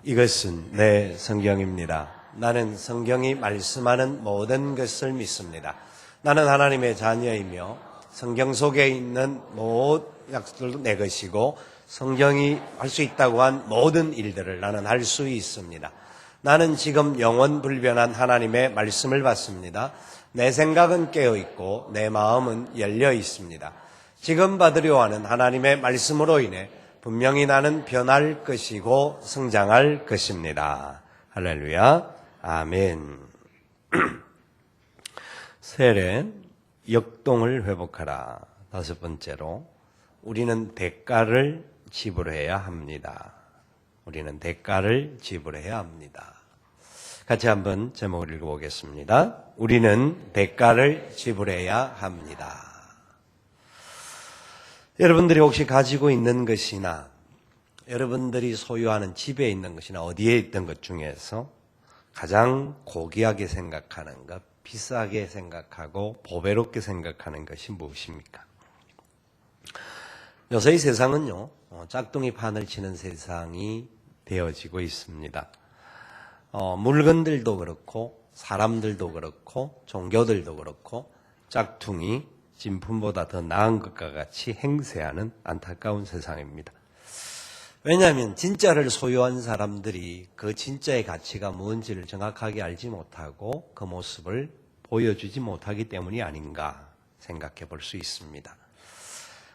이것은 내 성경입니다. 나는 성경이 말씀하는 모든 것을 믿습니다. 나는 하나님의 자녀이며 성경 속에 있는 모든 약속들도 내 것이고 성경이 할 수 있다고 한 모든 일들을 나는 할 수 있습니다. 나는 지금 영원 불변한 하나님의 말씀을 받습니다. 내 생각은 깨어있고 내 마음은 열려 있습니다. 지금 받으려 하는 하나님의 말씀으로 인해 분명히 나는 변할 것이고 성장할 것입니다. 할렐루야. 아멘. 세례 역동을 회복하라. 다섯 번째로 우리는 대가를 지불해야 합니다. 우리는 대가를 지불해야 합니다. 같이 한번 제목을 읽어보겠습니다. 우리는 대가를 지불해야 합니다. 여러분들이 혹시 가지고 있는 것이나 여러분들이 소유하는 집에 있는 것이나 어디에 있던 것 중에서 가장 고귀하게 생각하는 것, 비싸게 생각하고 보배롭게 생각하는 것이 무엇입니까? 요새 이 세상은요, 짝퉁이 판을 치는 세상이 되어지고 있습니다. 물건들도 그렇고 사람들도 그렇고 종교들도 그렇고 짝퉁이 진품보다 더 나은 것과 같이 행세하는 안타까운 세상입니다. 왜냐하면 진짜를 소유한 사람들이 그 진짜의 가치가 뭔지를 정확하게 알지 못하고 그 모습을 보여주지 못하기 때문이 아닌가 생각해 볼 수 있습니다.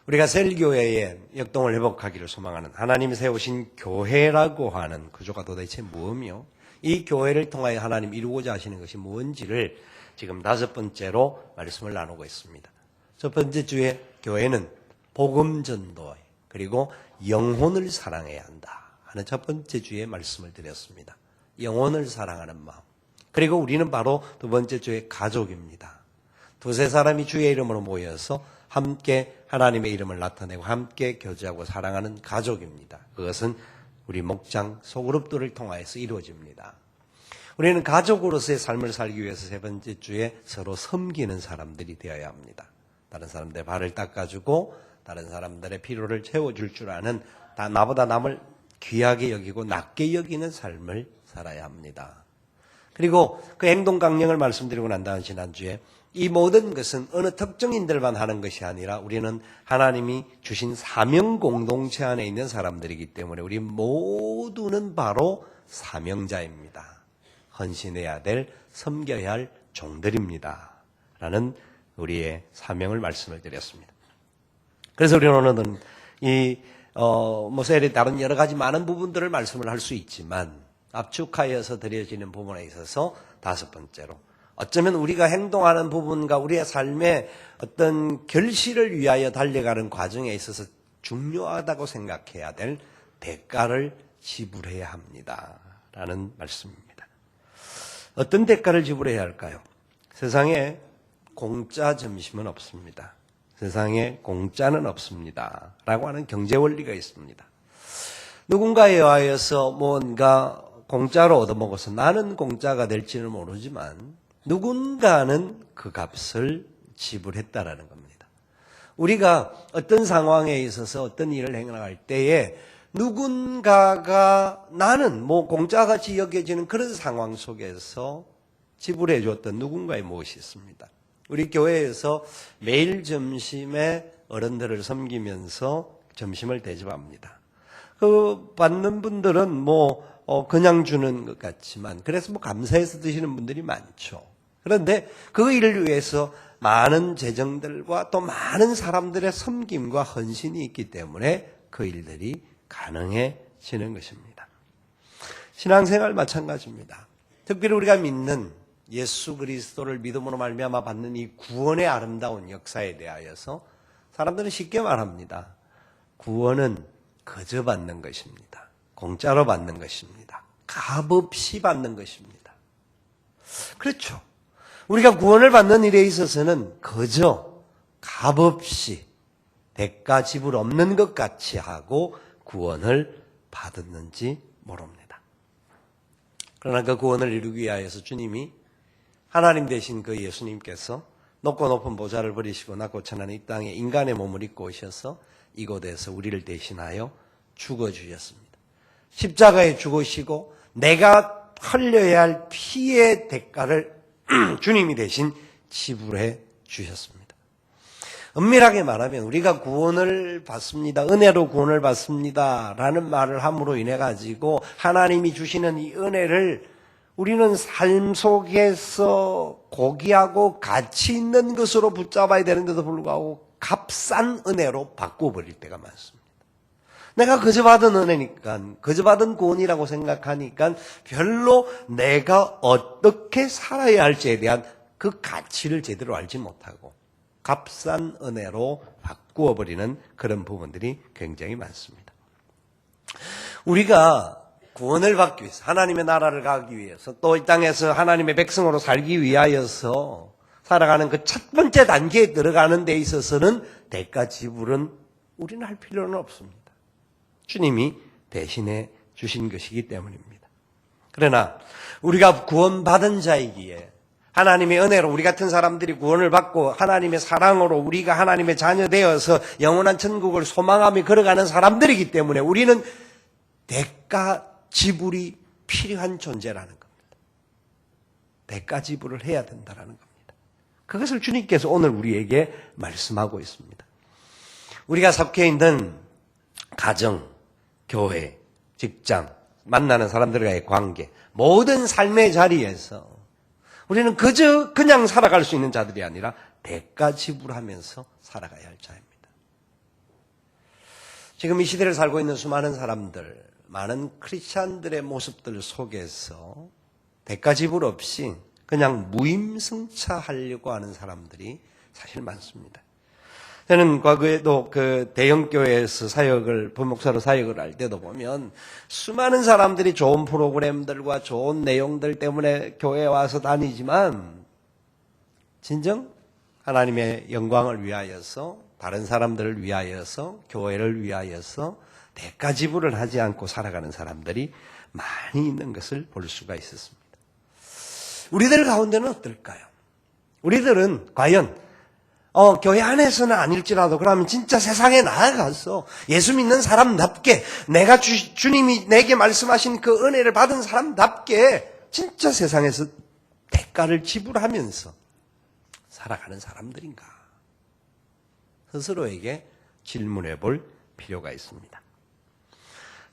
우리가 셀교회의 역동을 회복하기를 소망하는 하나님이 세우신 교회라고 하는 구조가 도대체 무엇이며 이 교회를 통하여 하나님 이루고자 하시는 것이 뭔지를 지금 다섯 번째로 말씀을 나누고 있습니다. 첫 번째 주에 교회는 복음 전도 그리고 영혼을 사랑해야 한다 하는 첫 번째 주에 말씀을 드렸습니다. 영혼을 사랑하는 마음. 그리고 우리는 바로 두 번째 주에 가족입니다. 두세 사람이 주의 이름으로 모여서 함께 하나님의 이름을 나타내고 함께 교제하고 사랑하는 가족입니다. 그것은 우리 목장 소그룹들을 통하여서 이루어집니다. 우리는 가족으로서의 삶을 살기 위해서 세 번째 주에 서로 섬기는 사람들이 되어야 합니다. 다른 사람들의 발을 닦아주고 다른 사람들의 필요를 채워줄 줄 아는 나보다 남을 귀하게 여기고 낮게 여기는 삶을 살아야 합니다. 그리고 그 행동 강령을 말씀드리고 난 다음 지난주에 이 모든 것은 어느 특정인들만 하는 것이 아니라 우리는 하나님이 주신 사명 공동체 안에 있는 사람들이기 때문에 우리 모두는 바로 사명자입니다. 헌신해야 될, 섬겨야 할 종들입니다. 라는 우리의 사명을 말씀을 드렸습니다. 그래서 우리는 오늘은 세례 다른 여러 가지 많은 부분들을 말씀을 할 수 있지만 압축하여서 드려지는 부분에 있어서 다섯 번째로 어쩌면 우리가 행동하는 부분과 우리의 삶의 어떤 결실을 위하여 달려가는 과정에 있어서 중요하다고 생각해야 될 대가를 지불해야 합니다. 라는 말씀입니다. 어떤 대가를 지불해야 할까요? 세상에 공짜 점심은 없습니다. 세상에 공짜는 없습니다. 라고 하는 경제 원리가 있습니다. 누군가에 의하여서 뭔가 공짜로 얻어먹어서 나는 공짜가 될지는 모르지만 누군가는 그 값을 지불했다라는 겁니다. 우리가 어떤 상황에 있어서 어떤 일을 행할 때에 누군가가 나는 공짜같이 여겨지는 그런 상황 속에서 지불해 줬던 누군가의 무엇이 있습니다. 우리 교회에서 매일 점심에 어른들을 섬기면서 점심을 대접합니다. 그 받는 분들은 그냥 주는 것 같지만 그래서 감사해서 드시는 분들이 많죠. 그런데 그 일을 위해서 많은 재정들과 또 많은 사람들의 섬김과 헌신이 있기 때문에 그 일들이 가능해지는 것입니다. 신앙생활 마찬가지입니다. 특별히 우리가 믿는 예수 그리스도를 믿음으로 말미암아 받는 이 구원의 아름다운 역사에 대하여서 사람들은 쉽게 말합니다. 구원은 거저 받는 것입니다. 공짜로 받는 것입니다. 값없이 받는 것입니다. 그렇죠. 우리가 구원을 받는 일에 있어서는 거저 값없이 대가 지불 없는 것 같이 하고 구원을 받았는지 모릅니다. 그러나 그 구원을 이루기 위하여서 주님이 하나님 되신 그 예수님께서 높고 높은 보좌를 버리시고 낮고 천한 이 땅에 인간의 몸을 입고 오셔서 이곳에서 우리를 대신하여 죽어주셨습니다. 십자가에 죽으시고 내가 흘려야 할 피의 대가를 주님이 대신 지불해 주셨습니다. 엄밀하게 말하면 우리가 구원을 받습니다. 은혜로 구원을 받습니다. 라는 말을 함으로 인해 가지고 하나님이 주시는 이 은혜를 우리는 삶 속에서 고귀하고 가치 있는 것으로 붙잡아야 되는데도 불구하고 값싼 은혜로 바꿔버릴 때가 많습니다. 내가 그저 받은 은혜니까, 그저 받은 구원이라고 생각하니까 별로 내가 어떻게 살아야 할지에 대한 그 가치를 제대로 알지 못하고 값싼 은혜로 바꾸어 버리는 그런 부분들이 굉장히 많습니다. 우리가 구원을 받기 위해서, 하나님의 나라를 가기 위해서, 또 이 땅에서 하나님의 백성으로 살기 위하여서 살아가는 그 첫 번째 단계에 들어가는 데 있어서는 대가 지불은 우리는 할 필요는 없습니다. 주님이 대신해 주신 것이기 때문입니다. 그러나 우리가 구원받은 자이기에 하나님의 은혜로 우리 같은 사람들이 구원을 받고 하나님의 사랑으로 우리가 하나님의 자녀 되어서 영원한 천국을 소망하며 걸어가는 사람들이기 때문에 우리는 대가 지불이 필요한 존재라는 겁니다. 대가 지불을 해야 된다는 겁니다. 그것을 주님께서 오늘 우리에게 말씀하고 있습니다. 우리가 속해 있는 가정, 교회, 직장, 만나는 사람들과의 관계, 모든 삶의 자리에서 우리는 그냥 살아갈 수 있는 자들이 아니라 대가 지불하면서 살아가야 할 자입니다. 지금 이 시대를 살고 있는 수많은 사람들, 많은 크리스찬들의 모습들 속에서 대가 지불 없이 그냥 무임승차하려고 하는 사람들이 사실 많습니다. 저는 과거에도 그 대형교회에서 부목사로 사역을 할 때도 보면 수많은 사람들이 좋은 프로그램들과 좋은 내용들 때문에 교회에 와서 다니지만 진정 하나님의 영광을 위하여서 다른 사람들을 위하여서 교회를 위하여서 대가 지불을 하지 않고 살아가는 사람들이 많이 있는 것을 볼 수가 있었습니다. 우리들 가운데는 어떨까요? 우리들은 과연 교회 안에서는 아닐지라도 그러면 진짜 세상에 나아가서 예수 믿는 사람답게 내가 주님이 내게 말씀하신 그 은혜를 받은 사람답게 진짜 세상에서 대가를 지불하면서 살아가는 사람들인가? 스스로에게 질문해 볼 필요가 있습니다.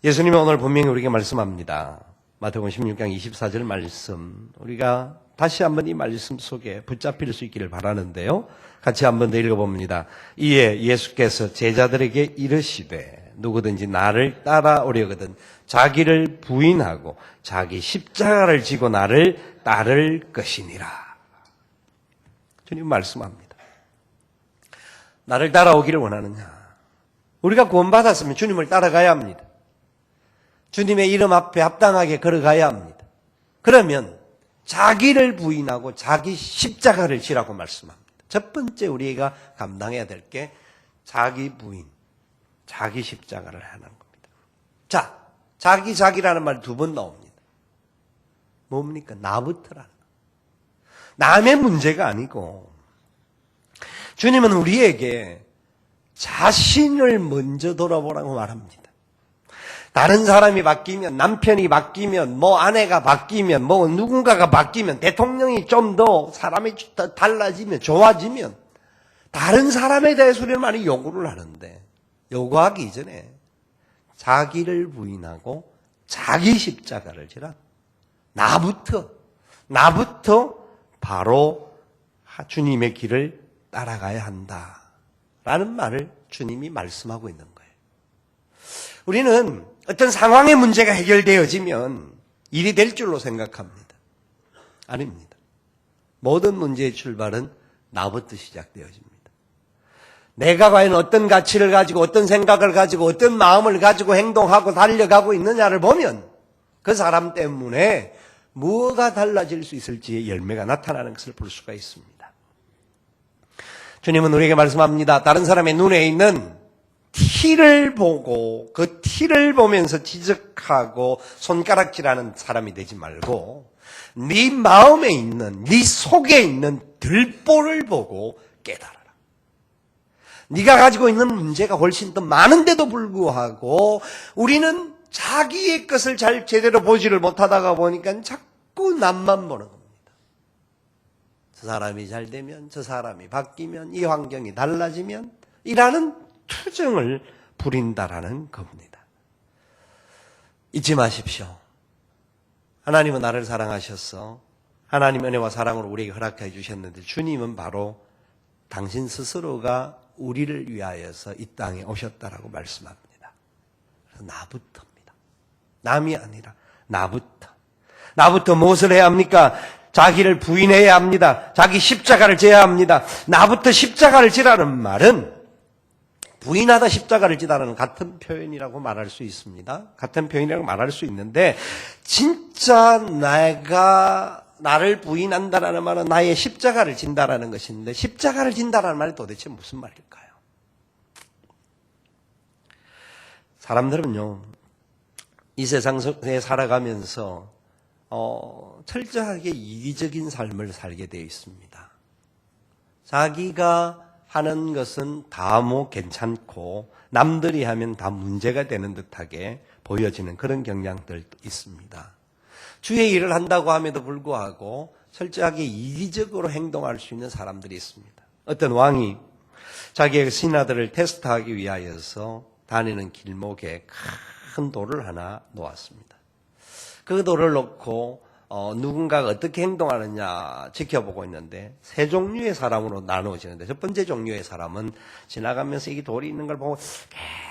예수님은 오늘 분명히 우리에게 말씀합니다. 마태복음 16장 24절 말씀, 우리가 다시 한번 이 말씀 속에 붙잡힐 수 있기를 바라는데요. 같이 한번 더 읽어봅니다. 이에 예수께서 제자들에게 이르시되 누구든지 나를 따라오려거든 자기를 부인하고 자기 십자가를 지고 나를 따를 것이니라. 주님 말씀합니다. 나를 따라오기를 원하느냐? 우리가 구원받았으면 주님을 따라가야 합니다. 주님의 이름 앞에 합당하게 걸어가야 합니다. 그러면 자기를 부인하고 자기 십자가를 지라고 말씀합니다. 첫 번째 우리가 감당해야 될 게 자기 부인, 자기 십자가를 하는 겁니다. 자, 자기라는 말 2번 나옵니다. 뭡니까? 나부터라는 거. 남의 문제가 아니고 주님은 우리에게 자신을 먼저 돌아보라고 말합니다. 다른 사람이 바뀌면, 남편이 바뀌면, 아내가 바뀌면, 누군가가 바뀌면, 대통령이 좀 더 사람이 달라지면, 좋아지면, 다른 사람에 대해서 우리는 많이 요구를 하는데, 요구하기 이전에 자기를 부인하고 자기 십자가를 지라. 나부터 바로 주님의 길을 따라가야 한다. 라는 말을 주님이 말씀하고 있는 거예요. 우리는 어떤 상황의 문제가 해결되어지면 일이 될 줄로 생각합니다. 아닙니다. 모든 문제의 출발은 나부터 시작되어집니다. 내가 과연 어떤 가치를 가지고 어떤 생각을 가지고 어떤 마음을 가지고 행동하고 달려가고 있느냐를 보면 그 사람 때문에 뭐가 달라질 수 있을지의 열매가 나타나는 것을 볼 수가 있습니다. 주님은 우리에게 말씀합니다. 다른 사람의 눈에 있는 티를 보고 그 티를 보면서 지적하고 손가락질하는 사람이 되지 말고 네 마음에 있는, 네 속에 있는 들보를 보고 깨달아라. 네가 가지고 있는 문제가 훨씬 더 많은데도 불구하고 우리는 자기의 것을 잘 제대로 보지를 못하다가 보니까 자꾸 남만 보는 겁니다. 저 사람이 잘 되면, 저 사람이 바뀌면, 이 환경이 달라지면 이라는 투정을 부린다라는 겁니다. 잊지 마십시오. 하나님은 나를 사랑하셨어. 하나님 은혜와 사랑으로 우리에게 허락해 주셨는데 주님은 바로 당신 스스로가 우리를 위하여서 이 땅에 오셨다라고 말씀합니다. 그래서 나부터입니다. 남이 아니라 나부터. 나부터 무엇을 해야 합니까? 자기를 부인해야 합니다. 자기 십자가를 져야 합니다. 나부터 십자가를 지라는 말은 부인하다 십자가를 지다라는 같은 표현이라고 말할 수 있습니다. 같은 표현이라고 말할 수 있는데 진짜 내가 나를 부인한다라는 말은 나의 십자가를 진다라는 것인데 십자가를 진다라는 말이 도대체 무슨 말일까요? 사람들은요 이 세상에 살아가면서 철저하게 이기적인 삶을 살게 되어 있습니다. 자기가 하는 것은 다 뭐 괜찮고 남들이 하면 다 문제가 되는 듯하게 보여지는 그런 경향들도 있습니다. 주의 일을 한다고 함에도 불구하고 철저하게 이기적으로 행동할 수 있는 사람들이 있습니다. 어떤 왕이 자기의 신하들을 테스트하기 위하여서 다니는 길목에 큰 돌을 하나 놓았습니다. 그 돌을 놓고 누군가가 어떻게 행동하느냐 지켜보고 있는데 세 종류의 사람으로 나누어지는데 첫 번째 종류의 사람은 지나가면서 이 돌이 있는 걸 보고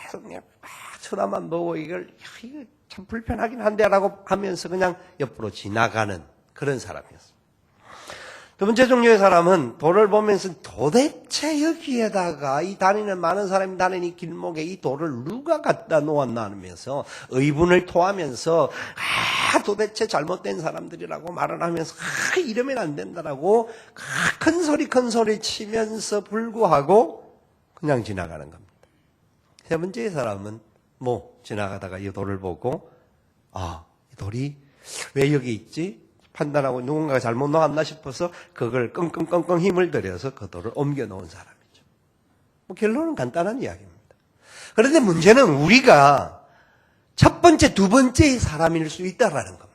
계속 그냥 쳐다만 보고 이거 참 불편하긴 한데라고 하면서 그냥 옆으로 지나가는 그런 사람이었습니다. 두 번째 종류의 사람은 돌을 보면서 도대체 여기에다가 이 다니는 많은 사람이 다니는 이 길목에 이 돌을 누가 갖다 놓았나 하면서 의분을 토하면서 도대체 잘못된 사람들이라고 말을 하면서 이러면 안 된다라고 큰 소리 치면서 불구하고 그냥 지나가는 겁니다. 세 번째의 사람은 지나가다가 이 돌을 보고 이 돌이 왜 여기 있지? 판단하고 누군가가 잘못 놓았나 싶어서 그걸 끙끙 힘을 들여서 그 돌을 옮겨 놓은 사람이죠. 결론은 간단한 이야기입니다. 그런데 문제는 우리가 첫 번째, 두 번째의 사람일 수 있다라는 겁니다.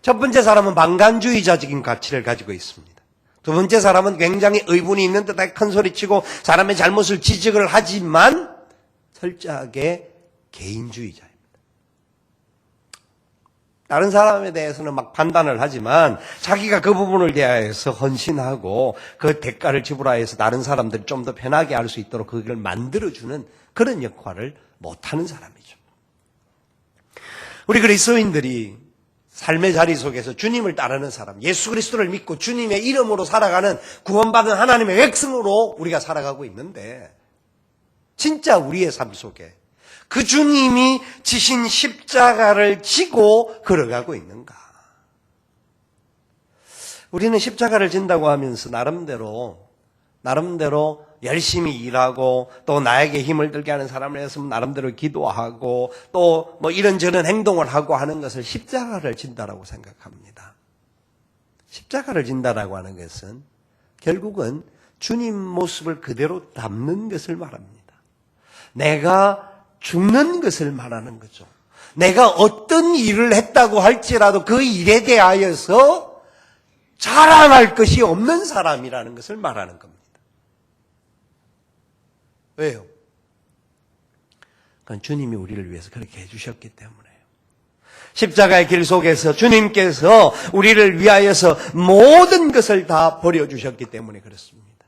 첫 번째 사람은 방관주의자적인 가치를 가지고 있습니다. 두 번째 사람은 굉장히 의분이 있는 듯하게 큰 소리치고 사람의 잘못을 지적을 하지만 철저하게 개인주의자입니다. 다른 사람에 대해서는 막 판단을 하지만 자기가 그 부분을 대하여서 헌신하고 그 대가를 지불하여서 다른 사람들이 좀 더 편하게 할 수 있도록 그걸 만들어주는 그런 역할을 못하는 사람이죠. 우리 그리스도인들이 삶의 자리 속에서 주님을 따르는 사람, 예수 그리스도를 믿고 주님의 이름으로 살아가는 구원받은 하나님의 백성으로 우리가 살아가고 있는데 진짜 우리의 삶 속에 그 주님이 지신 십자가를 지고 걸어가고 있는가? 우리는 십자가를 진다고 하면서 나름대로 열심히 일하고 또 나에게 힘을 들게 하는 사람을 했으면 나름대로 기도하고 또 이런저런 행동을 하고 하는 것을 십자가를 진다라고 생각합니다. 십자가를 진다라고 하는 것은 결국은 주님 모습을 그대로 담는 것을 말합니다. 내가 죽는 것을 말하는 거죠. 내가 어떤 일을 했다고 할지라도 그 일에 대하여서 자랑할 것이 없는 사람이라는 것을 말하는 겁니다. 왜요? 그건 주님이 우리를 위해서 그렇게 해주셨기 때문에요. 십자가의 길 속에서 주님께서 우리를 위하여서 모든 것을 다 버려주셨기 때문에 그렇습니다.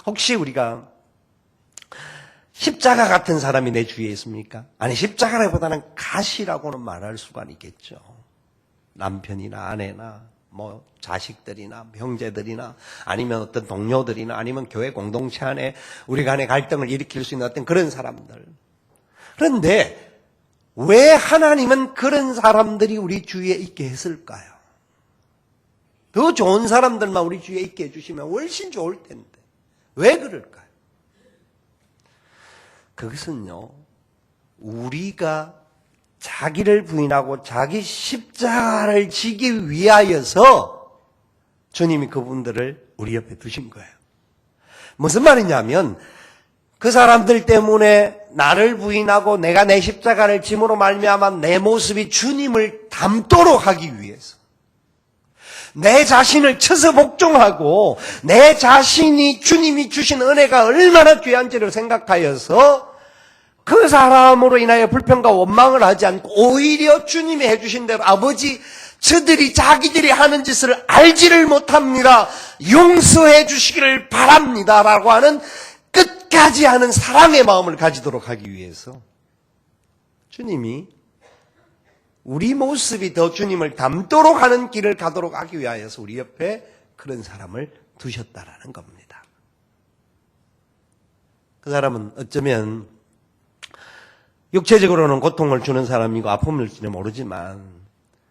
혹시 우리가 십자가 같은 사람이 내 주위에 있습니까? 아니, 십자가보다는 가시라고는 말할 수가 있겠죠. 남편이나 아내나 자식들이나 형제들이나 아니면 어떤 동료들이나 아니면 교회 공동체 안에 우리 간의 갈등을 일으킬 수 있는 어떤 그런 사람들. 그런데 왜 하나님은 그런 사람들이 우리 주위에 있게 했을까요? 더 좋은 사람들만 우리 주위에 있게 해주시면 훨씬 좋을 텐데 왜 그럴까요? 그것은요, 우리가 자기를 부인하고 자기 십자가를 지기 위하여서 주님이 그분들을 우리 옆에 두신 거예요. 무슨 말이냐면 그 사람들 때문에 나를 부인하고 내가 내 십자가를 짐으로 말미암아 내 모습이 주님을 닮도록 하기 위해서 내 자신을 쳐서 복종하고 내 자신이 주님이 주신 은혜가 얼마나 귀한지를 생각하여서 그 사람으로 인하여 불평과 원망을 하지 않고 오히려 주님이 해주신 대로 아버지 저들이 자기들이 하는 짓을 알지를 못합니다. 용서해 주시기를 바랍니다. 라고 하는 끝까지 하는 사랑의 마음을 가지도록 하기 위해서 주님이 우리 모습이 더 주님을 닮도록 하는 길을 가도록 하기 위하여서 우리 옆에 그런 사람을 두셨다라는 겁니다. 그 사람은 어쩌면 육체적으로는 고통을 주는 사람이고 아픔을 줄지는 모르지만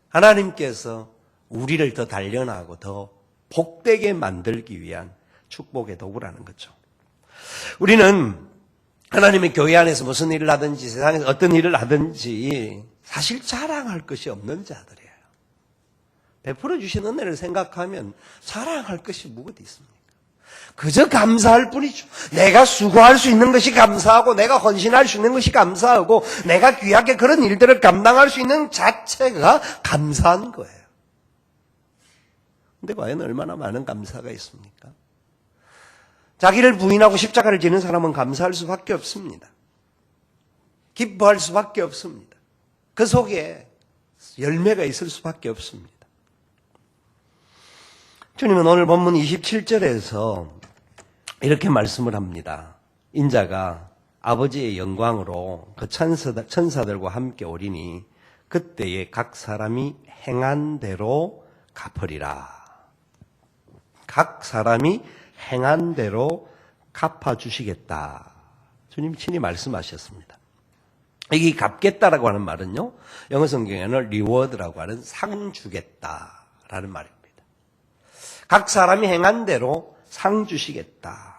하나님께서 우리를 더 단련하고 더 복되게 만들기 위한 축복의 도구라는 거죠. 우리는 하나님의 교회 안에서 무슨 일을 하든지 세상에서 어떤 일을 하든지 사실 자랑할 것이 없는 자들이에요. 베풀어 주신 은혜를 생각하면 자랑할 것이 뭐가 있습니까? 그저 감사할 뿐이죠. 내가 수고할 수 있는 것이 감사하고 내가 헌신할 수 있는 것이 감사하고 내가 귀하게 그런 일들을 감당할 수 있는 자체가 감사한 거예요. 근데 과연 얼마나 많은 감사가 있습니까? 자기를 부인하고 십자가를 지는 사람은 감사할 수밖에 없습니다. 기뻐할 수밖에 없습니다. 그 속에 열매가 있을 수밖에 없습니다. 주님은 오늘 본문 27절에서 이렇게 말씀을 합니다. 인자가 아버지의 영광으로 그 천사들과 함께 오리니 그때에 각 사람이 행한 대로 갚으리라. 각 사람이 행한 대로 갚아주시겠다. 주님 친히 말씀하셨습니다. 여기 갚겠다라고 하는 말은요, 영어 성경에는 reward라고 하는 상 주겠다라는 말입니다. 각 사람이 행한 대로 상 주시겠다.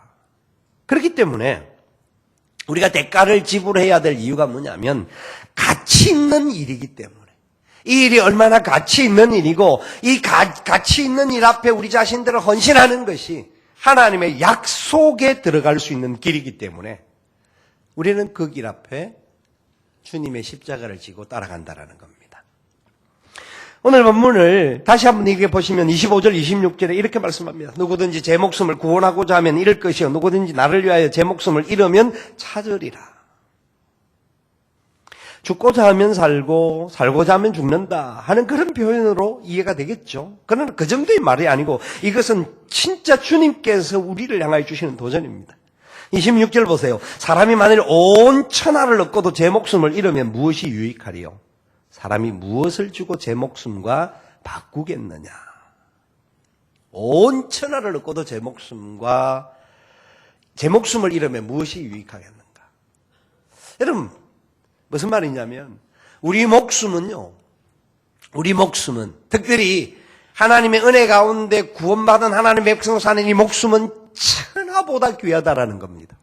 그렇기 때문에 우리가 대가를 지불해야 될 이유가 뭐냐면 가치 있는 일이기 때문에 이 일이 얼마나 가치 있는 일이고 이 가치 있는 일 앞에 우리 자신들을 헌신하는 것이 하나님의 약속에 들어갈 수 있는 길이기 때문에 우리는 그 길 앞에 주님의 십자가를 지고 따라간다라는 겁니다. 오늘 본문을 다시 한번 읽어보시면 25절, 26절에 이렇게 말씀합니다. 누구든지 제 목숨을 구원하고자 하면 잃을 것이요 누구든지 나를 위하여 제 목숨을 잃으면 찾으리라. 죽고자 하면 살고 살고자 하면 죽는다 하는 그런 표현으로 이해가 되겠죠. 그러나 그 정도의 말이 아니고 이것은 진짜 주님께서 우리를 향하여 주시는 도전입니다. 26절 보세요. 사람이 만일 온 천하를 얻고도 제 목숨을 잃으면 무엇이 유익하리요? 사람이 무엇을 주고 제 목숨과 바꾸겠느냐? 온 천하를 얻고도 제 목숨을 잃으면 무엇이 유익하겠는가? 여러분, 무슨 말이냐면 우리 목숨은 특별히 하나님의 은혜 가운데 구원받은 하나님의 백성 사는 이 목숨은 천하보다 귀하다라는 겁니다.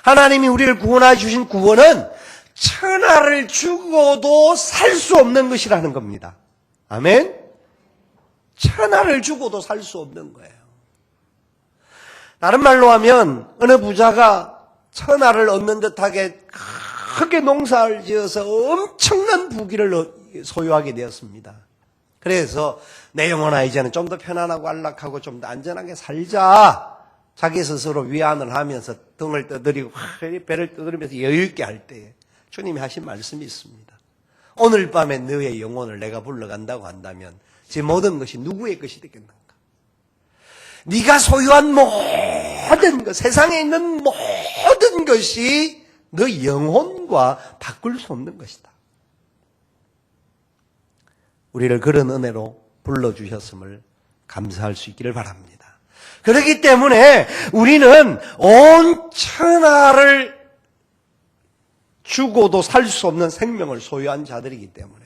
하나님이 우리를 구원해 주신 구원은 천하를 주고도 살 수 없는 것이라는 겁니다. 아멘? 천하를 주고도 살 수 없는 거예요. 다른 말로 하면 어느 부자가 천하를 얻는 듯하게 크게 농사를 지어서 엄청난 부귀를 소유하게 되었습니다. 그래서 내 영혼아 이제는 좀 더 편안하고 안락하고 좀 더 안전하게 살자. 자기 스스로 위안을 하면서 등을 떠들이고 배를 떠들이면서 여유 있게 할 때에 주님이 하신 말씀이 있습니다. 오늘 밤에 너의 영혼을 내가 불러간다고 한다면 제 모든 것이 누구의 것이 되겠는가? 네가 소유한 모든 것, 세상에 있는 모든 것이 너 영혼과 바꿀 수 없는 것이다. 우리를 그런 은혜로 불러주셨음을 감사할 수 있기를 바랍니다. 그렇기 때문에 우리는 온 천하를 주고도 살 수 없는 생명을 소유한 자들이기 때문에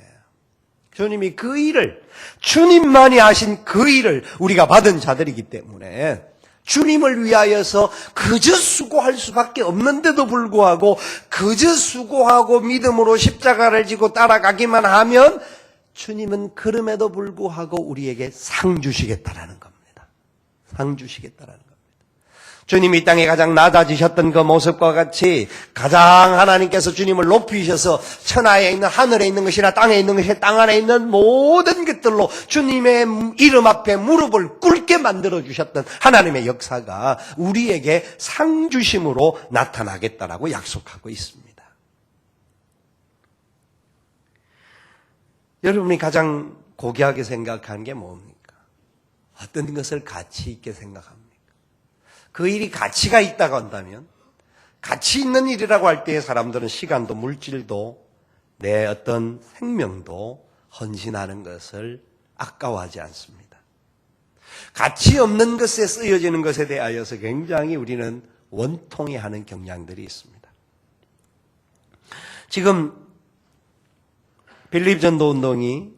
주님이 그 일을, 주님만이 하신 그 일을 우리가 받은 자들이기 때문에 주님을 위하여서 그저 수고할 수밖에 없는데도 불구하고 그저 수고하고 믿음으로 십자가를 지고 따라가기만 하면 주님은 그럼에도 불구하고 우리에게 상 주시겠다라는 겁니다. 상 주시겠다라는 겁니다. 주님이 이 땅에 가장 낮아지셨던 그 모습과 같이 가장 하나님께서 주님을 높이셔서 천하에 있는 하늘에 있는 것이나 땅에 있는 것이 땅 안에 있는 모든 것들로 주님의 이름 앞에 무릎을 꿇게 만들어 주셨던 하나님의 역사가 우리에게 상주심으로 나타나겠다라고 약속하고 있습니다. 여러분이 가장 고귀하게 생각하는 게 뭡니까? 어떤 것을 가치 있게 생각합니까? 그 일이 가치가 있다고 한다면, 가치 있는 일이라고 할 때 사람들은 시간도 물질도 내 어떤 생명도 헌신하는 것을 아까워하지 않습니다. 가치 없는 것에 쓰여지는 것에 대하여서 굉장히 우리는 원통해하는 경향들이 있습니다. 지금 빌립 전도 운동이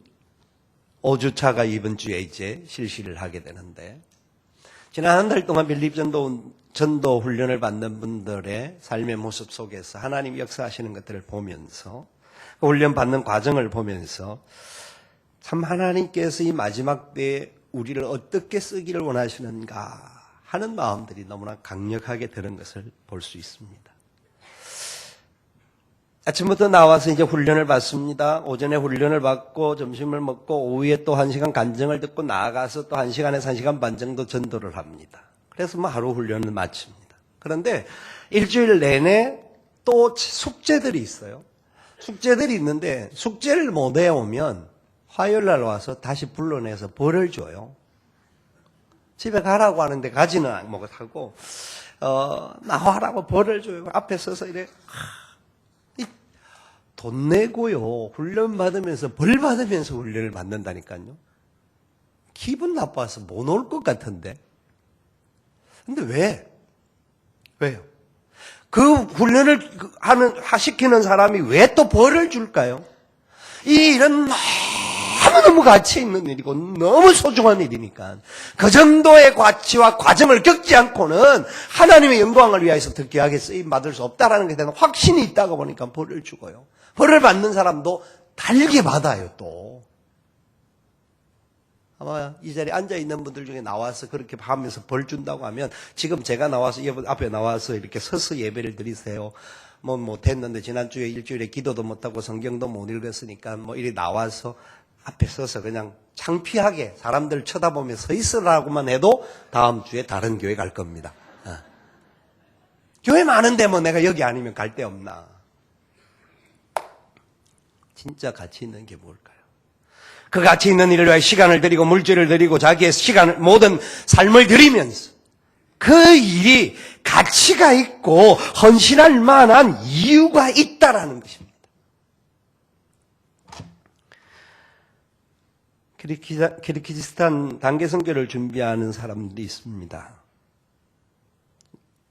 5주차가 이번 주에 이제 실시를 하게 되는데, 지난 한 달 동안 빌립 전도 훈련을 받는 분들의 삶의 모습 속에서 하나님 역사하시는 것들을 보면서, 그 훈련 받는 과정을 보면서 참 하나님께서 이 마지막 때에 우리를 어떻게 쓰기를 원하시는가 하는 마음들이 너무나 강력하게 드는 것을 볼 수 있습니다. 아침부터 나와서 이제 훈련을 받습니다. 오전에 훈련을 받고 점심을 먹고 오후에 또 1시간 간증을 듣고 나아가서 또 1시간에서 1시간 반 정도 전도를 합니다. 그래서 뭐 하루 훈련을 마칩니다. 그런데 일주일 내내 또 숙제들이 있어요. 숙제들이 있는데 숙제를 못 해오면 화요일 날 와서 다시 불러내서 벌을 줘요. 집에 가라고 하는데 가지는 못하고 나와라고 벌을 줘요. 앞에 서서 이래 돈 내고요. 훈련 받으면서 벌 받으면서 훈련을 받는다니까요. 기분 나빠서 못 올 것 같은데. 근데 왜요? 그 훈련을 시키는 사람이 왜 또 벌을 줄까요? 이 일은 너무너무 가치 있는 일이고 너무 소중한 일이니까 그 정도의 가치와 과정을 겪지 않고는 하나님의 영광을 위하여서 더 귀하게 쓰임받을 수 없다라는 것에 대한 확신이 있다고 보니까 벌을 주고요. 벌을 받는 사람도 달게 받아요. 또 아마 이 자리에 앉아있는 분들 중에 나와서 그렇게 하면서 벌 준다고 하면 지금 제가 나와서 앞에 나와서 이렇게 서서 예배를 드리세요. 뭐 못했는데 지난주에 일주일에 기도도 못하고 성경도 못 읽었으니까 뭐 이리 나와서 앞에 서서 그냥 창피하게 사람들 쳐다보며 서 있으라고만 해도 다음 주에 다른 교회 갈 겁니다. 교회 많은데 뭐 내가 여기 아니면 갈 데 없나. 진짜 가치 있는 게 뭘까요? 그 가치 있는 일을 위해 시간을 들이고 물질을 들이고 자기의 모든 삶을 들이면서 그 일이 가치가 있고 헌신할 만한 이유가 있다라는 것입니다. 키르기즈스탄 단계 선교를 준비하는 사람들이 있습니다.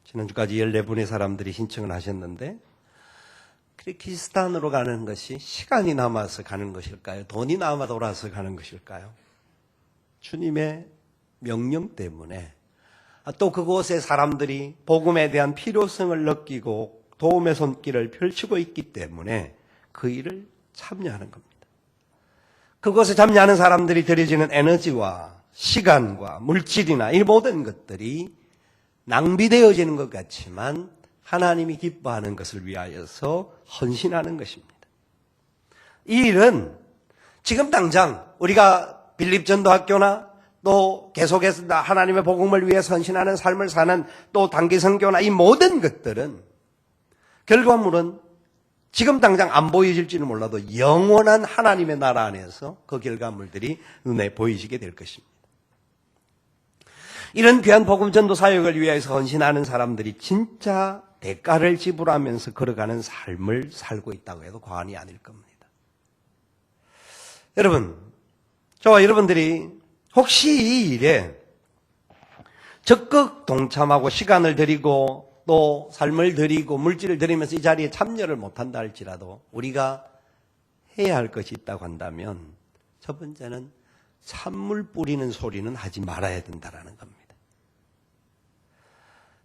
지난주까지 14분의 사람들이 신청을 하셨는데, 키르기즈스탄으로 가는 것이 시간이 남아서 가는 것일까요? 돈이 남아 돌아서 가는 것일까요? 주님의 명령 때문에, 또 그곳의 사람들이 복음에 대한 필요성을 느끼고 도움의 손길을 펼치고 있기 때문에 그 일을 참여하는 겁니다. 그곳에 참여하는 사람들이 들여지는 에너지와 시간과 물질이나 이 모든 것들이 낭비되어지는 것 같지만 하나님이 기뻐하는 것을 위하여서 헌신하는 것입니다. 이 일은 지금 당장 우리가 빌립 전도학교나 또 계속해서 하나님의 복음을 위해서 헌신하는 삶을 사는 또 단기 선교나 이 모든 것들은 결과물은 지금 당장 안 보여질지는 몰라도 영원한 하나님의 나라 안에서 그 결과물들이 눈에 보이시게 될 것입니다. 이런 귀한 복음 전도 사역을 위해서 헌신하는 사람들이 진짜 대가를 지불하면서 걸어가는 삶을 살고 있다고 해도 과언이 아닐 겁니다. 여러분, 저와 여러분들이 혹시 이 일에 적극 동참하고 시간을 들이고 또 삶을 들이고 물질을 들이면서 이 자리에 참여를 못한다 할지라도 우리가 해야 할 것이 있다고 한다면 첫 번째는 찬물 뿌리는 소리는 하지 말아야 된다는 겁니다.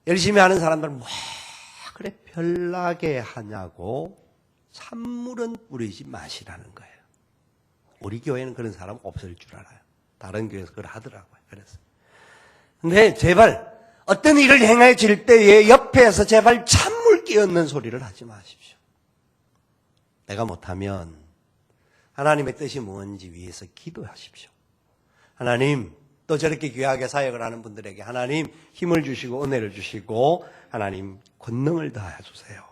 열심히 하는 사람들은 뭐 그래 별나게 하냐고 찬물은 뿌리지 마시라는 거예요. 우리 교회는 그런 사람 없을 줄 알아요. 다른 교회에서 그걸 하더라고요. 그래서 근데 제발 어떤 일을 행해질 때에 옆에서 제발 찬물 끼얹는 소리를 하지 마십시오. 내가 못하면 하나님의 뜻이 뭔지 위해서 기도하십시오. 하나님, 또 저렇게 귀하게 사역을 하는 분들에게 하나님 힘을 주시고 은혜를 주시고 하나님 권능을 다해 주세요.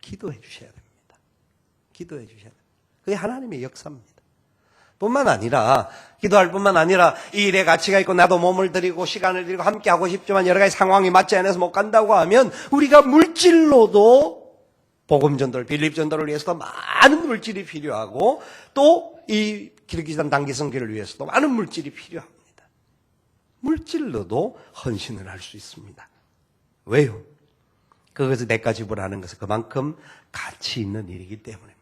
기도해 주셔야 됩니다. 기도해 주셔야 됩니다. 그게 하나님의 역사입니다. 뿐만 아니라 기도할 뿐만 아니라 이 일에 가치가 있고 나도 몸을 들이고 시간을 들이고 함께 하고 싶지만 여러 가지 상황이 맞지 않아서 못 간다고 하면 우리가 물질로도 복음 전도를 빌립 전도를 위해서도 많은 물질이 필요하고 또 이 기르기산 단기 선교를 위해서도 많은 물질이 필요합니다. 물질로도 헌신을 할 수 있습니다. 왜요? 그것을 대가 지불하는 것은 그만큼 가치 있는 일이기 때문입니다.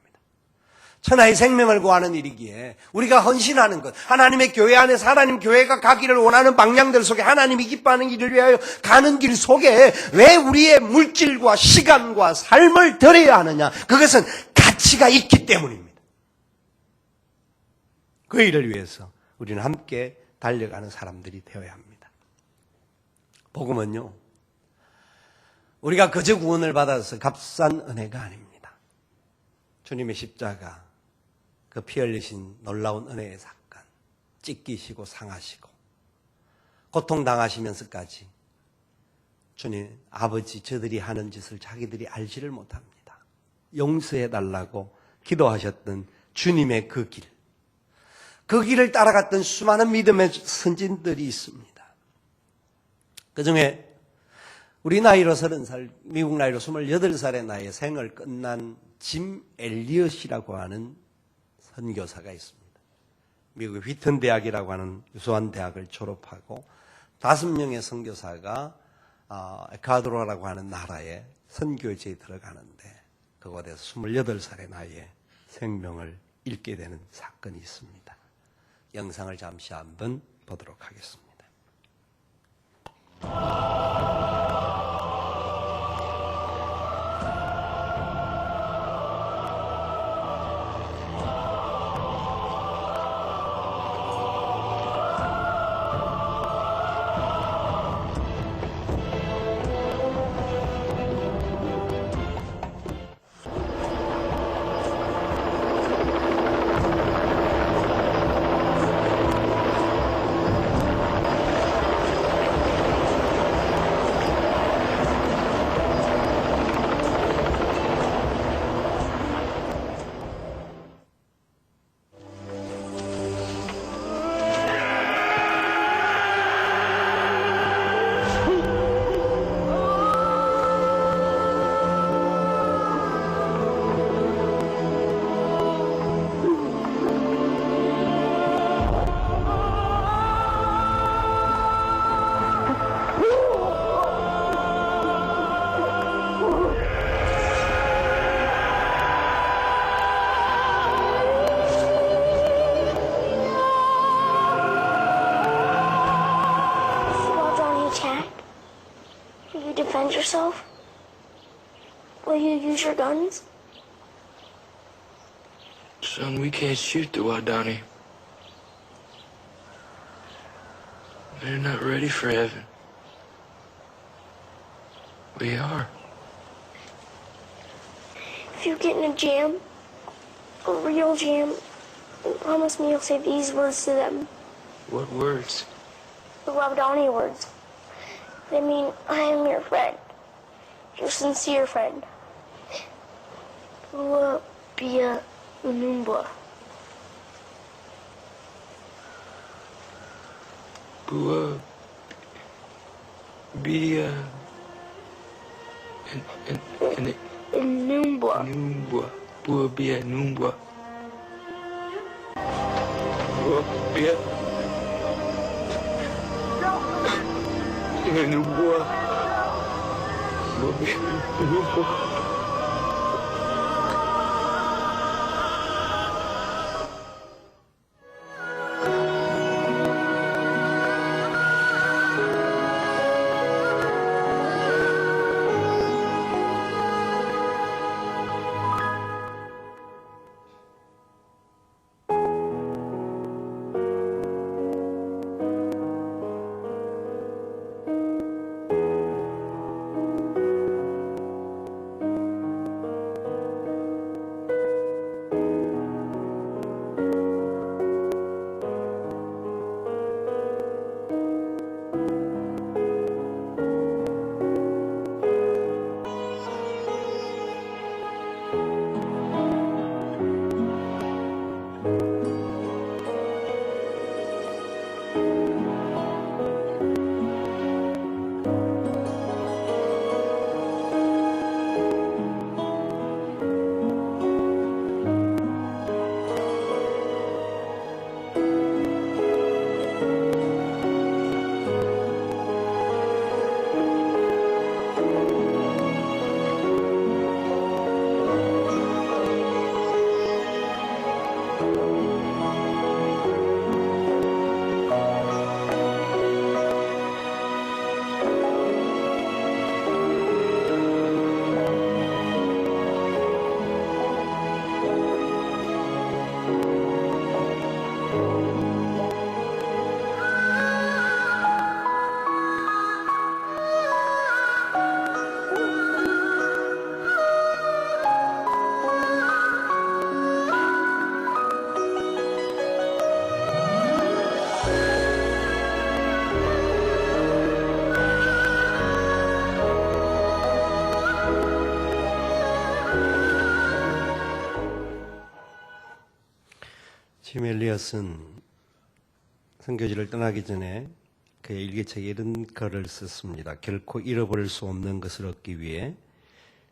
천하의 생명을 구하는 일이기에 우리가 헌신하는 것, 하나님의 교회 안에서 하나님 교회가 가기를 원하는 방향들 속에 하나님이 기뻐하는 일을 위하여 가는 길 속에 왜 우리의 물질과 시간과 삶을 드려야 하느냐? 그것은 가치가 있기 때문입니다. 그 일을 위해서 우리는 함께 달려가는 사람들이 되어야 합니다. 복음은요, 우리가 그저 구원을 받아서 값싼 은혜가 아닙니다. 주님의 십자가, 그 피 흘리신 놀라운 은혜의 사건, 찢기시고 상하시고 고통당하시면서까지 주님, 아버지 저들이 하는 짓을 자기들이 알지를 못합니다. 용서해달라고 기도하셨던 주님의 그 길, 그 길을 따라갔던 수많은 믿음의 선진들이 있습니다. 그 중에 우리 나이로 30살, 미국 나이로 28살의 나이에 생을 끝난 짐 엘리엇이라고 하는 선교사가 있습니다. 미국 휘튼 대학이라고 하는 유수한 대학을 졸업하고 5명의 선교사가 에콰도르라고 하는 나라에 선교지에 들어가는데 그곳에서 28살의 나이에 생명을 잃게 되는 사건이 있습니다. 영상을 잠시 한번 보도록 하겠습니다. Defend yourself? Will you use your guns? Son, we can't shoot the Wadani. They're not ready for heaven. We are. If you get in a jam, a real jam, promise me you'll say these words to them. What words? The Wadani words. They mean, I am your friend. Your sincere friend. Bua Bia Unumba. Bua. Bia. And Unumba. Numbwa. Bua Bia Numbwa. Bua Bia. Numbwa. Bua Bia Numbwa. 짐 엘리엇은 선교지를 떠나기 전에 그의 일기책에 이런 글을 썼습니다. 결코 잃어버릴 수 없는 것을 얻기 위해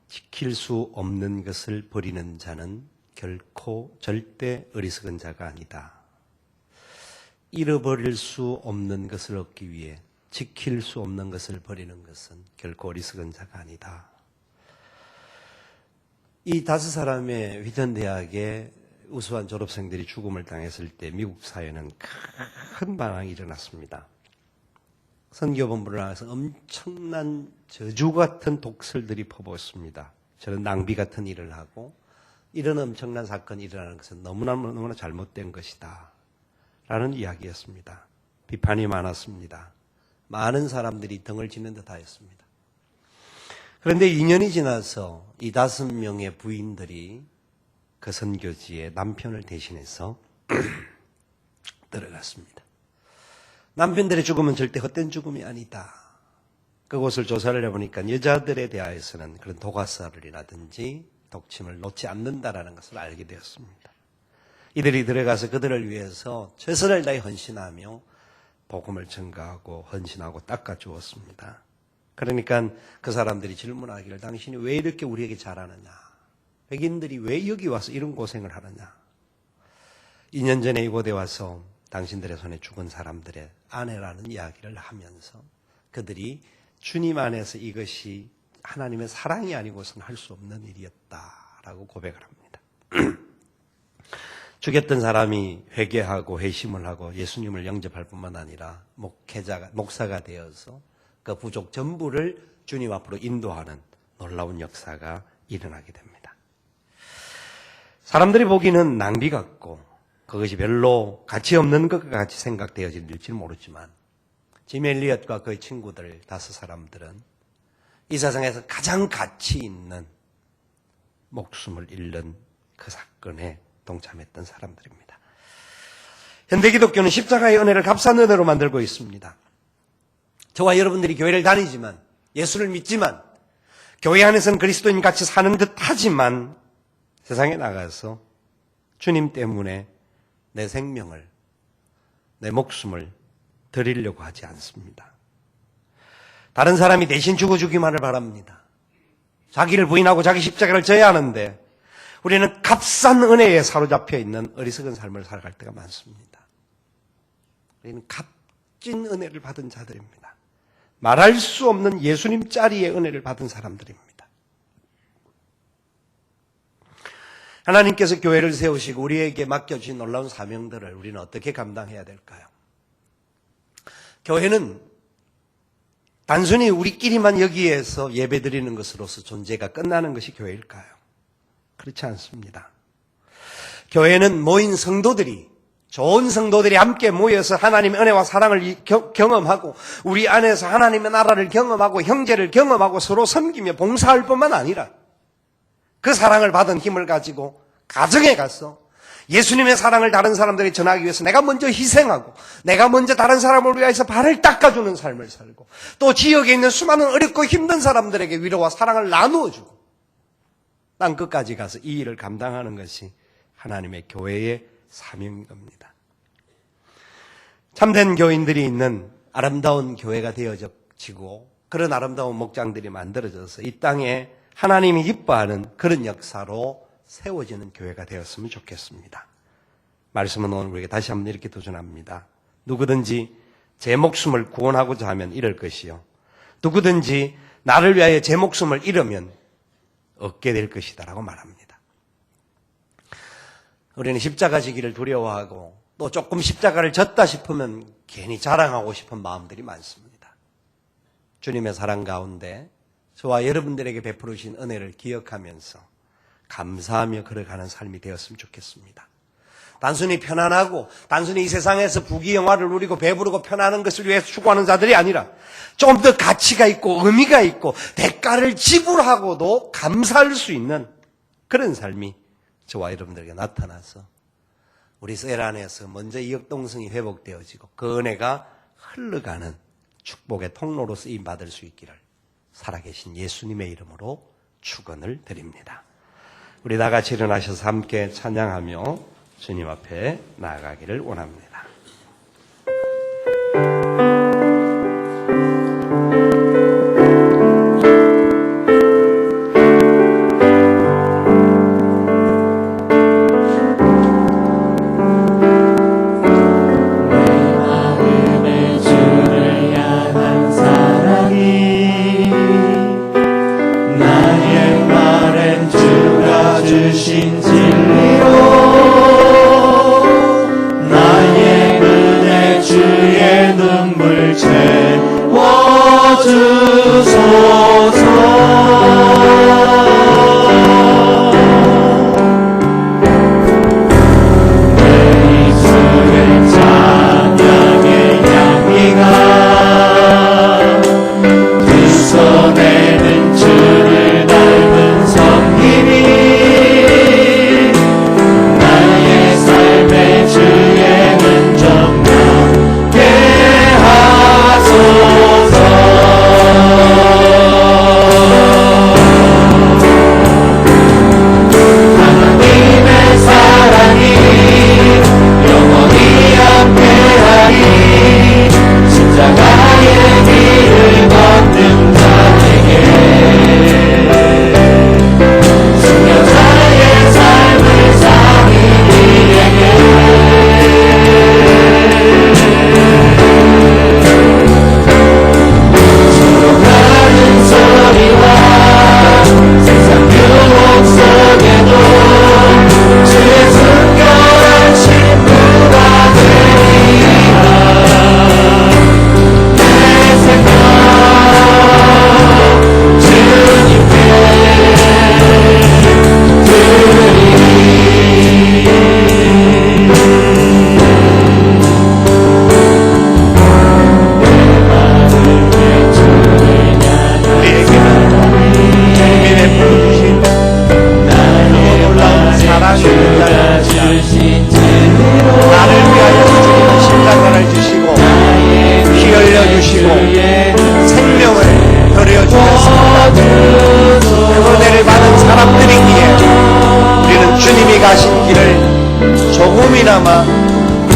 지킬 수 없는 것을 버리는 자는 결코 절대 어리석은 자가 아니다. 잃어버릴 수 없는 것을 얻기 위해 지킬 수 없는 것을 버리는 것은 결코 어리석은 자가 아니다. 이 5사람의 휘튼 대학에 우수한 졸업생들이 죽음을 당했을 때 미국 사회는 큰 반항이 일어났습니다. 선교본부를 나가서 엄청난 저주 같은 독설들이 퍼부었습니다. 저는 낭비 같은 일을 하고 이런 엄청난 사건이 일어나는 것은 너무나 잘못된 것이다 라는 이야기였습니다. 비판이 많았습니다. 많은 사람들이 등을 짓는 듯 하였습니다. 그런데 2년이 지나서 이 5명의 부인들이 그 선교지에 남편을 대신해서 들어갔습니다. 남편들의 죽음은 절대 헛된 죽음이 아니다. 그곳을 조사를 해보니까 여자들에 대하여서는 그런 도가살이라든지 독침을 놓지 않는다라는 것을 알게 되었습니다. 이들이 들어가서 그들을 위해서 최선을 다해 헌신하며 복음을 전가하고 헌신하고 닦아주었습니다. 그러니까 그 사람들이 질문하기를 당신이 왜 이렇게 우리에게 잘하느냐? 백인들이 왜 여기 와서 이런 고생을 하느냐? 2년 전에 이곳에 와서 당신들의 손에 죽은 사람들의 아내라는 이야기를 하면서 그들이 주님 안에서 이것이 하나님의 사랑이 아니고서는 할 수 없는 일이었다라고 고백을 합니다. 죽였던 사람이 회개하고 회심을 하고 예수님을 영접할 뿐만 아니라 목사가 되어서 그 부족 전부를 주님 앞으로 인도하는 놀라운 역사가 일어나게 됩니다. 사람들이 보기는 낭비 같고 그것이 별로 가치 없는 것 같이 생각되어질지 모르지만 짐 엘리엇과 그의 친구들 5사람들은 이 세상에서 가장 가치 있는 목숨을 잃는 그 사건에 동참했던 사람들입니다. 현대 기독교는 십자가의 은혜를 값싼 은혜로 만들고 있습니다. 저와 여러분들이 교회를 다니지만 예수를 믿지만 교회 안에서는 그리스도인 같이 사는 듯 하지만 세상에 나가서 주님 때문에 내 생명을, 내 목숨을 드리려고 하지 않습니다. 다른 사람이 대신 죽어주기만을 바랍니다. 자기를 부인하고 자기 십자가를 져야 하는데 우리는 값싼 은혜에 사로잡혀 있는 어리석은 삶을 살아갈 때가 많습니다. 우리는 값진 은혜를 받은 자들입니다. 말할 수 없는 예수님 자리의 은혜를 받은 사람들입니다. 하나님께서 교회를 세우시고 우리에게 맡겨주신 놀라운 사명들을 우리는 어떻게 감당해야 될까요? 교회는 단순히 우리끼리만 여기에서 예배드리는 것으로서 존재가 끝나는 것이 교회일까요? 그렇지 않습니다. 교회는 모인 성도들이, 좋은 성도들이 함께 모여서 하나님의 은혜와 사랑을 경험하고 우리 안에서 하나님의 나라를 경험하고 형제를 경험하고 서로 섬기며 봉사할 뿐만 아니라 그 사랑을 받은 힘을 가지고 가정에 가서 예수님의 사랑을 다른 사람들에게 전하기 위해서 내가 먼저 희생하고 내가 먼저 다른 사람을 위해서 발을 닦아주는 삶을 살고 또 지역에 있는 수많은 어렵고 힘든 사람들에게 위로와 사랑을 나누어주고 땅 끝까지 가서 이 일을 감당하는 것이 하나님의 교회의 사명인 겁니다. 참된 교인들이 있는 아름다운 교회가 되어지고 그런 아름다운 목장들이 만들어져서 이 땅에 하나님이 기뻐하는 그런 역사로 세워지는 교회가 되었으면 좋겠습니다. 말씀은 오늘 우리에게 다시 한번 이렇게 도전합니다. 누구든지 제 목숨을 구원하고자 하면 잃을 것이요 누구든지 나를 위하여 제 목숨을 잃으면 얻게 될 것이다 라고 말합니다. 우리는 십자가 지기를 두려워하고 또 조금 십자가를 졌다 싶으면 괜히 자랑하고 싶은 마음들이 많습니다. 주님의 사랑 가운데 저와 여러분들에게 베풀으신 은혜를 기억하면서 감사하며 걸어가는 삶이 되었으면 좋겠습니다. 단순히 편안하고 단순히 이 세상에서 부귀영화를 누리고 배부르고 편안한 것을 위해서 추구하는 자들이 아니라 좀 더 가치가 있고 의미가 있고 대가를 지불하고도 감사할 수 있는 그런 삶이 저와 여러분들에게 나타나서 우리 셀 안에서 먼저 이 역동성이 회복되어지고 그 은혜가 흘러가는 축복의 통로로 쓰임받을 수 있기를 살아계신 예수님의 이름으로 축원을 드립니다. 우리 다 같이 일어나셔서 함께 찬양하며 주님 앞에 나아가기를 원합니다. 주신 진리로 나의 은혜 주의 눈물 채워주소서. 내 입술을 찬양의 향기가 두 손에는 주를 닮은 섬김이 주의 은총 나게 하소서. 하나님의 사랑이 영원히 함께하리. 십자가의 길을 걷는 자에게 순교자의 삶을 사는 이에게 가는 소리와 세상 유혹 속에도 주의 순결한 친구가 되리라. 내 생각 주님께 나를 위하여 주시는 십자가를 주시고 피 흘려주시고 생명을 드려주셨습니다. 그 은혜를 받은 사람들이기에 우리는 주님이 가신 길을 조금이나마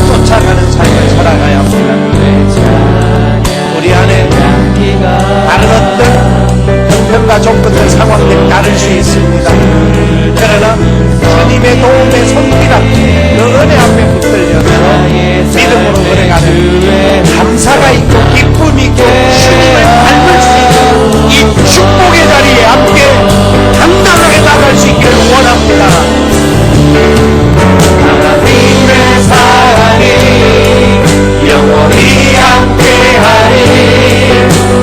쫓아가는 삶을 살아가야 합니다. 우리 안에 다른 어떤 형편과 조건들 상황들이 다를 수 있습니다. 그러나 주님의 도움의 손길아 그 은혜 앞에 붙들려서 믿음으로 걸어가는 감사가 있고 기쁨이 있고 주님을 닮을 수 있는 이 축복의 자리에 함께 당당하게 나갈 수 있기를 원합니다. 하나님의 사랑이 영원히 함께하리.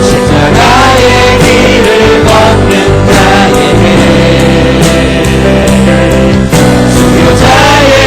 십자가의 길을 걷는 자에게 순교자의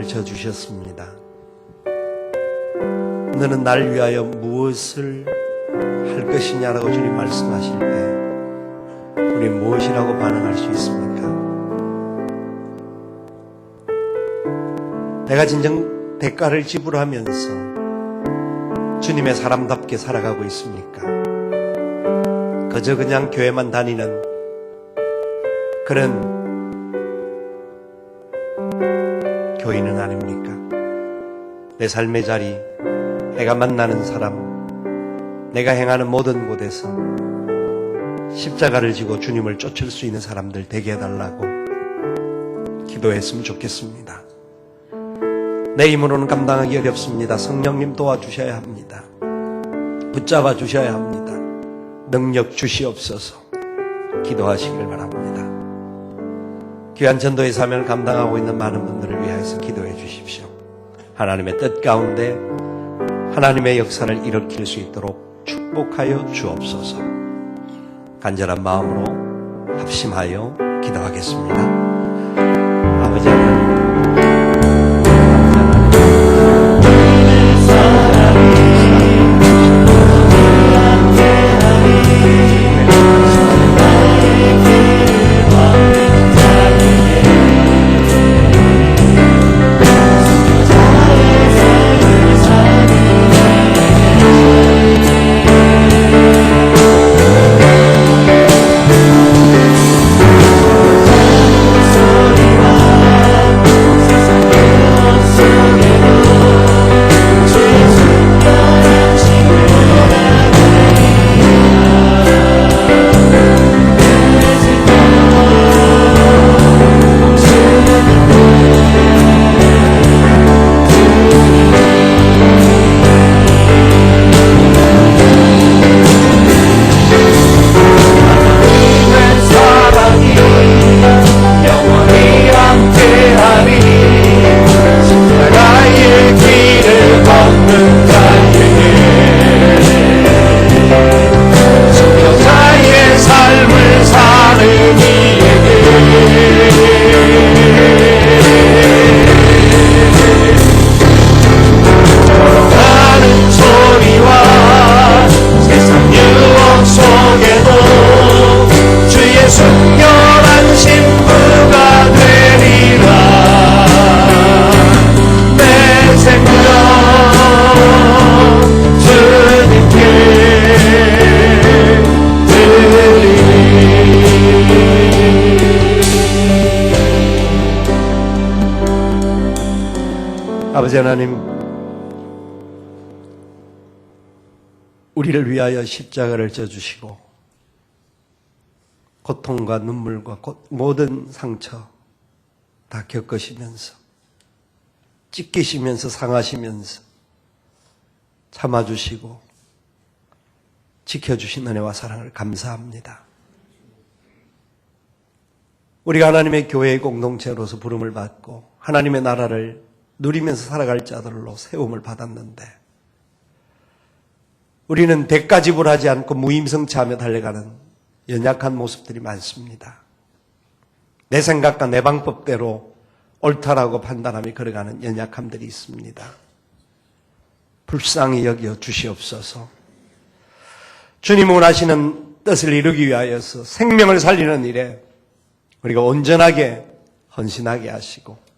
져주셨습니다. 너는 날 위하여 무엇을 할 것이냐라고 주님 말씀하실 때 우리 무엇이라고 반응할 수 있습니까? 내가 진정 대가를 지불하면서 주님의 사람답게 살아가고 있습니까? 그저 그냥 교회만 다니는 그런 교인은 아닙니까? 내 삶의 자리, 내가 만나는 사람, 내가 행하는 모든 곳에서 십자가를 지고 주님을 쫓을 수 있는 사람들 되게 해달라고 기도했으면 좋겠습니다. 내 힘으로는 감당하기 어렵습니다. 성령님 도와주셔야 합니다. 붙잡아 주셔야 합니다. 능력 주시옵소서. 기도하시길 바랍니다. 귀한 전도의 사명을 감당하고 있는 많은 분들을 위하여서 기도해 주십시오. 하나님의 뜻 가운데 하나님의 역사를 일으킬 수 있도록 축복하여 주옵소서. 간절한 마음으로 합심하여 기도하겠습니다. 아버지 하나님, 아버지 하나님, 우리를 위하여 십자가를 져주시고 고통과 눈물과 모든 상처 다 겪으시면서 찢기시면서 상하시면서 참아주시고 지켜주신 은혜와 사랑을 감사합니다. 우리가 하나님의 교회의 공동체로서 부름을 받고 하나님의 나라를 누리면서 살아갈 자들로 세움을 받았는데 우리는 대가 지불하지 않고 무임승차하며 달려가는 연약한 모습들이 많습니다. 내 생각과 내 방법대로 옳다라고 판단하며 걸어가는 연약함들이 있습니다. 불쌍히 여겨 주시옵소서. 주님 원하시는 뜻을 이루기 위하여서 생명을 살리는 일에 우리가 온전하게 헌신하게 하시고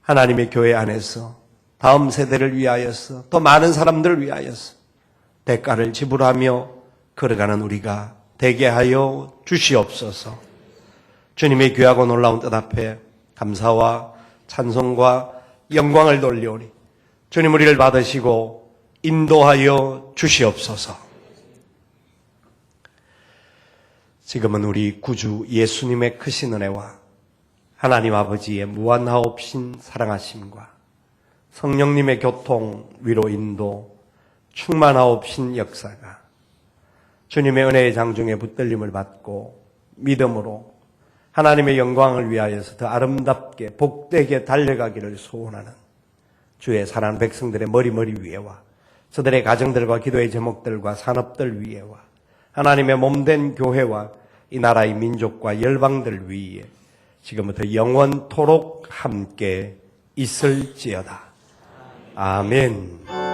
하나님의 교회 안에서 다음 세대를 위하여서 또 많은 사람들을 위하여서 대가를 지불하며 걸어가는 우리가 되게 하여 주시옵소서. 주님의 귀하고 놀라운 뜻 앞에 감사와 찬송과 영광을 돌리오니 주님 우리를 받으시고 인도하여 주시옵소서. 지금은 우리 구주 예수님의 크신 은혜와 하나님 아버지의 무한하옵신 사랑하심과 성령님의 교통, 위로, 인도, 충만하옵신 역사가 주님의 은혜의 장중에 붙들림을 받고 믿음으로 하나님의 영광을 위하여서 더 아름답게 복되게 달려가기를 소원하는 주의 사랑하는 백성들의 머리 위에와 저들의 가정들과 기도의 제목들과 산업들 위에와 하나님의 몸된 교회와 이 나라의 민족과 열방들 위에 지금부터 영원토록 함께 있을지어다. 아멘.